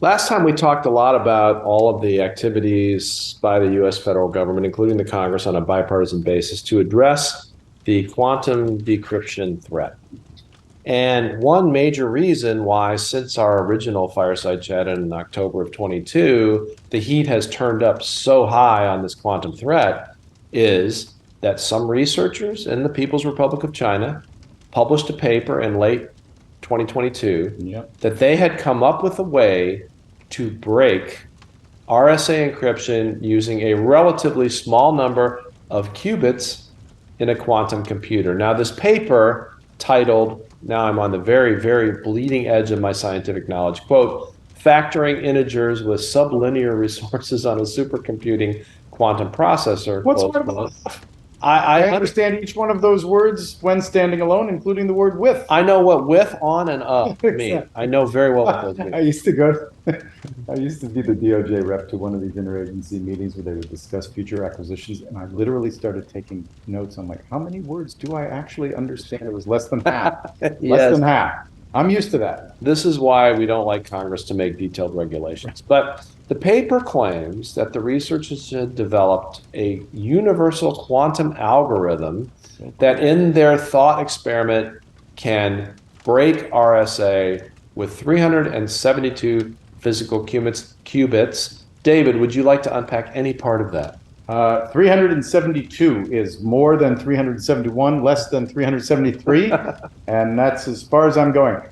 Last time we talked a lot about all of the activities by the US federal government, including the Congress, on a bipartisan basis to address the quantum decryption threat. And one major reason why, since our original Fireside chat in October of 22, the heat has turned up so high on this quantum threat is that some researchers in the People's Republic of China published a paper in late 2022 that they had come up with a way to break RSA encryption using a relatively small number of qubits in a quantum computer. Now, this paper titled, now I'm on the very, very bleeding edge of my scientific knowledge, quote, "Factoring integers with sublinear resources on a supercomputing quantum processor." What's hard about I understand each one of those words when standing alone, including the word with. I know what with, on, and up mean. I know very well what those mean. I used to be the DOJ rep to one of these interagency meetings where they would discuss future acquisitions, and I literally started taking notes. I'm like, how many words do I actually understand? It was less than half. Less than half. I'm used to that. This is why we don't like Congress to make detailed regulations. But the paper claims that the researchers had developed a universal quantum algorithm that in their thought experiment can break RSA with 372 physical qubits. David, would you like to unpack any part of that? 372 is more than 371, less than 373, and that's as far as I'm going.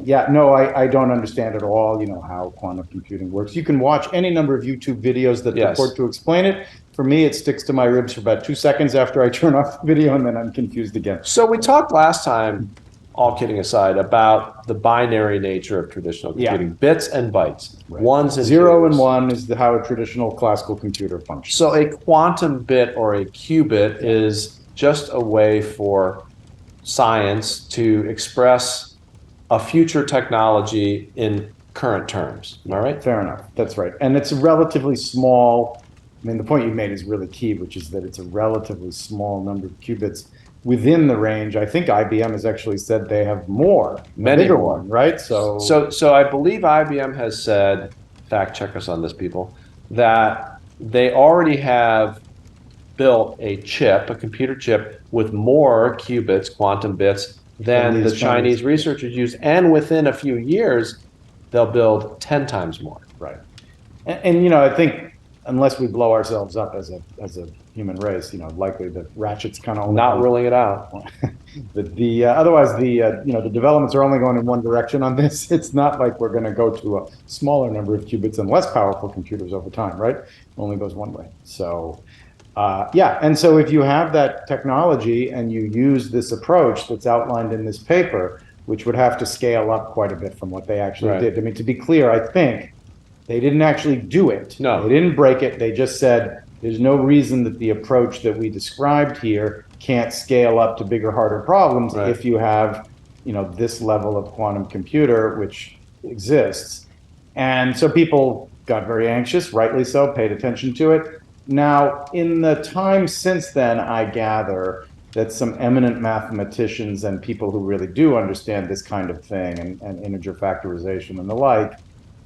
Yeah, no, I don't understand at all, how quantum computing works. You can watch any number of YouTube videos that purport to explain it. For me, it sticks to my ribs for about 2 seconds after I turn off the video, and then I'm confused again. So we talked last time, all kidding aside, about the binary nature of traditional computing, bits and bytes, ones and zero and one is how a traditional classical computer functions. So a quantum bit or a qubit is just a way for science to express a future technology in current terms. Am I right? Fair enough. That's right. And it's a relatively small, the point you made is really key, which is that it's a relatively small number of qubits within the range. I think IBM has actually said they have many bigger more, one, right? So I believe IBM has said, fact check us on this, people, that they already have built a computer chip with more qubits, quantum bits, than the Chinese researchers use, and within a few years, they'll build 10 times more. Right. And I think unless we blow ourselves up as a human race, likely the ratchet's kind of not ruling it out. Otherwise the developments are only going in one direction on this. It's not like we're going to go to a smaller number of qubits and less powerful computers over time, right? It only goes one way. So and so if you have that technology and you use this approach that's outlined in this paper, which would have to scale up quite a bit from what they actually did. To be clear, I think they didn't actually do it. No. They didn't break it. They just said there's no reason that the approach that we described here can't scale up to bigger, harder problems if you have, this level of quantum computer, which exists. And so people got very anxious, rightly so, paid attention to it. Now, in the time since then, I gather that some eminent mathematicians and people who really do understand this kind of thing and integer factorization and the like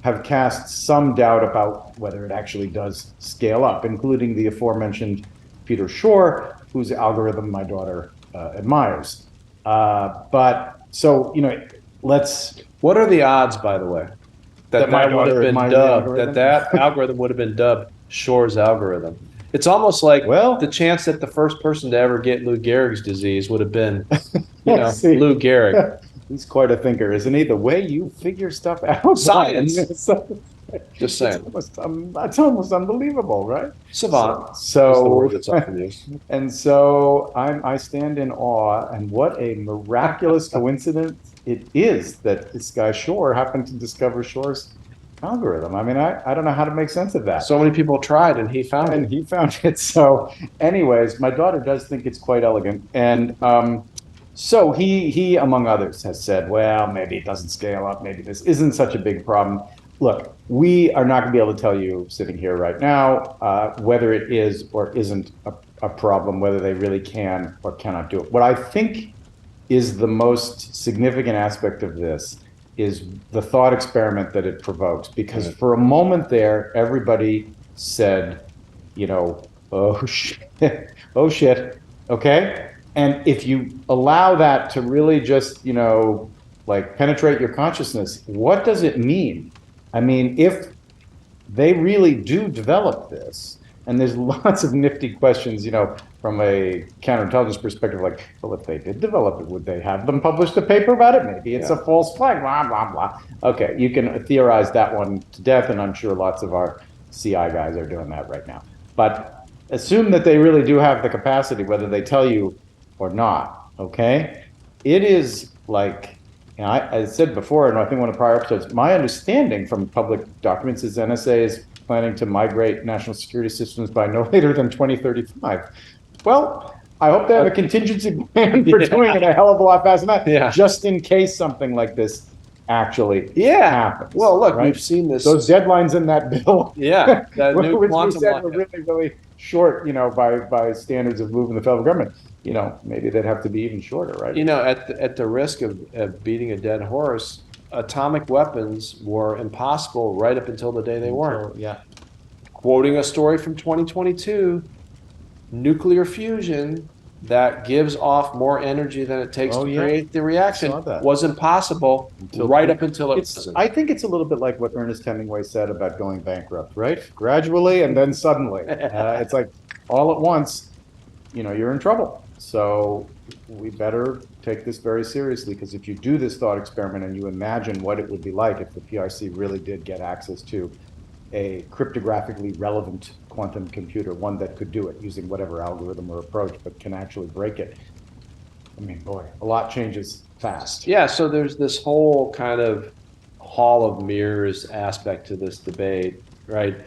have cast some doubt about whether it actually does scale up, including the aforementioned Peter Shor, whose algorithm my daughter admires. What are the odds, by the way, that would have been dubbed, that algorithm would have been dubbed Shor's algorithm? It's almost like the chance that the first person to ever get Lou Gehrig's disease would have been, Lou Gehrig. He's quite a thinker, isn't he? The way you figure stuff out. Science. Just saying. That's almost unbelievable, right? Savant. So the word that's often used. And so I stand in awe, and what a miraculous coincidence it is that this guy Shor happened to discover Shor's algorithm. I don't know how to make sense of that. So many people tried, and he found it. So anyways, my daughter does think it's quite elegant. And so he, among others, has said, well, maybe it doesn't scale up. Maybe this isn't such a big problem. Look, we are not going to be able to tell you sitting here right now whether it is or isn't a problem whether they really can or cannot do it. What I think is the most significant aspect of this is the thought experiment that it provokes. Because for a moment there, everybody said, oh shit, oh shit, okay? And if you allow that to really just, like penetrate your consciousness, what does it mean? I mean, if they really do develop this, and there's lots of nifty questions, from a counterintelligence perspective, like, well, if they did develop it, would they have them published a paper about it? Maybe it's a false flag, blah, blah, blah. Okay, you can theorize that one to death, and I'm sure lots of our CI guys are doing that right now. But assume that they really do have the capacity, whether they tell you or not, okay? It is like, I said before, and I think one of the prior episodes, my understanding from public documents is NSA is planning to migrate national security systems by no later than 2035. Well, I hope they have a contingency plan for doing it a hell of a lot faster than that, just in case something like this actually happens. Well, look, right? We've seen this. Those deadlines in that bill. Yeah, that new which quantum we said were really, really short, by standards of moving the federal government. Maybe they'd have to be even shorter, right? At the risk of beating a dead horse, atomic weapons were impossible right up until the day they weren't. Yeah. Quoting a story from 2022, nuclear fusion that gives off more energy than it takes to create the reaction was impossible right up until it wasn't. I think it's a little bit like what Ernest Hemingway said about going bankrupt, right? Gradually and then suddenly. It's like all at once, you're in trouble. So we better take this very seriously, because if you do this thought experiment and you imagine what it would be like if the PRC really did get access to a cryptographically relevant quantum computer, one that could do it using whatever algorithm or approach, but can actually break it. I mean, boy, a lot changes fast. Yeah, so there's this whole kind of hall of mirrors aspect to this debate, right?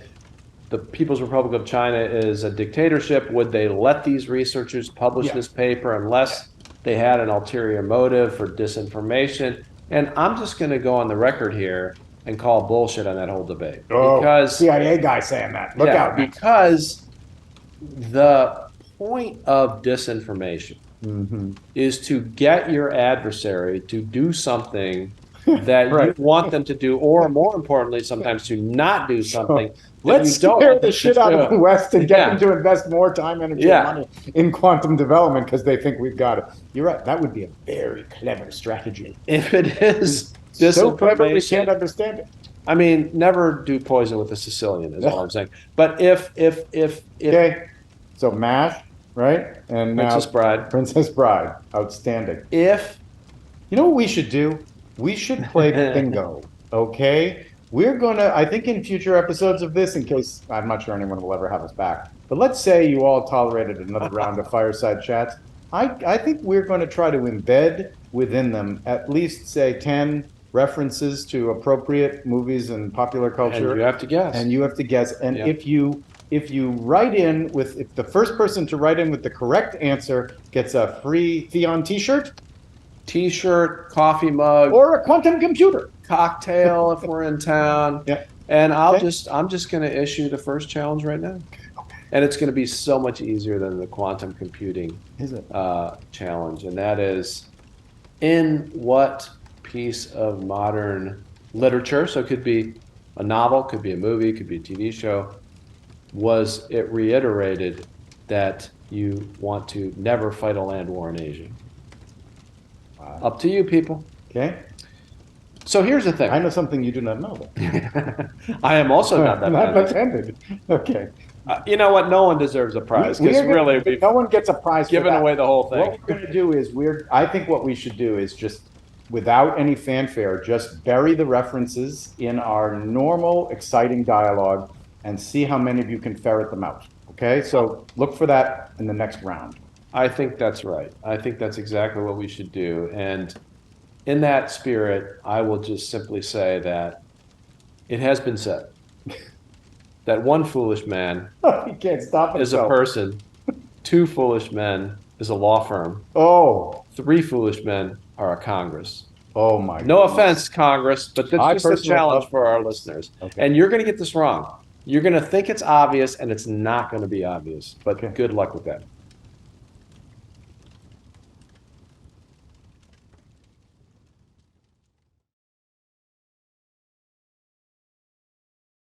The People's Republic of China is a dictatorship. Would they let these researchers publish this paper unless they had an ulterior motive for disinformation? And I'm just going to go on the record here and call bullshit on that whole debate. Because CIA guy saying that. Look out. Because the point of disinformation is to get your adversary to do something that you want them to do, or more importantly, sometimes to not do something. Let's scare the shit out of the West and get them to invest more time, energy, and money in quantum development because they think we've got it. You're right. That would be a very clever strategy. If it is so clever we can't understand it. I mean, never do poison with a Sicilian is all I'm saying. But if okay, so MASH, right? And Princess Bride, outstanding. You know what we should do? We should play bingo. Okay. We're going to, I think in future episodes of this, in case, I'm not sure anyone will ever have us back, but let's say you all tolerated another round of fireside chats. I think we're going to try to embed within them at least, say, 10 references to appropriate movies and popular culture. And you have to guess. And you have to guess. And if you write in with, if the first person to write in with the correct answer gets a free Theon t-shirt, coffee mug, or a quantum computer. Cocktail if we're in town. And I'm just going to issue the first challenge right now. And it's going to be so much easier than the quantum computing challenge. And that is, in what piece of modern literature, so it could be a novel, could be a movie, could be a TV show, was it reiterated that you want to never fight a land war in Asia? Up to you, people. Okay. So here's the thing. I know something you do not know. I am also not that not offended. Okay. You know what? No one deserves a prize, because really, no one gets a prize. Giving away the whole thing. What we're going to do is I think what we should do is just, without any fanfare, just bury the references in our normal, exciting dialogue and see how many of you can ferret them out. Okay. So look for that in the next round. I think that's right. I think that's exactly what we should do. And in that spirit, I will just simply say that it has been said that one foolish man you can't stop is a person, two foolish men is a law firm, three foolish men are a Congress. Oh my! No offense, Congress, but that's just a challenge for our listeners. Okay. And you're going to get this wrong. You're going to think it's obvious and it's not going to be obvious, but Okay. good luck with that.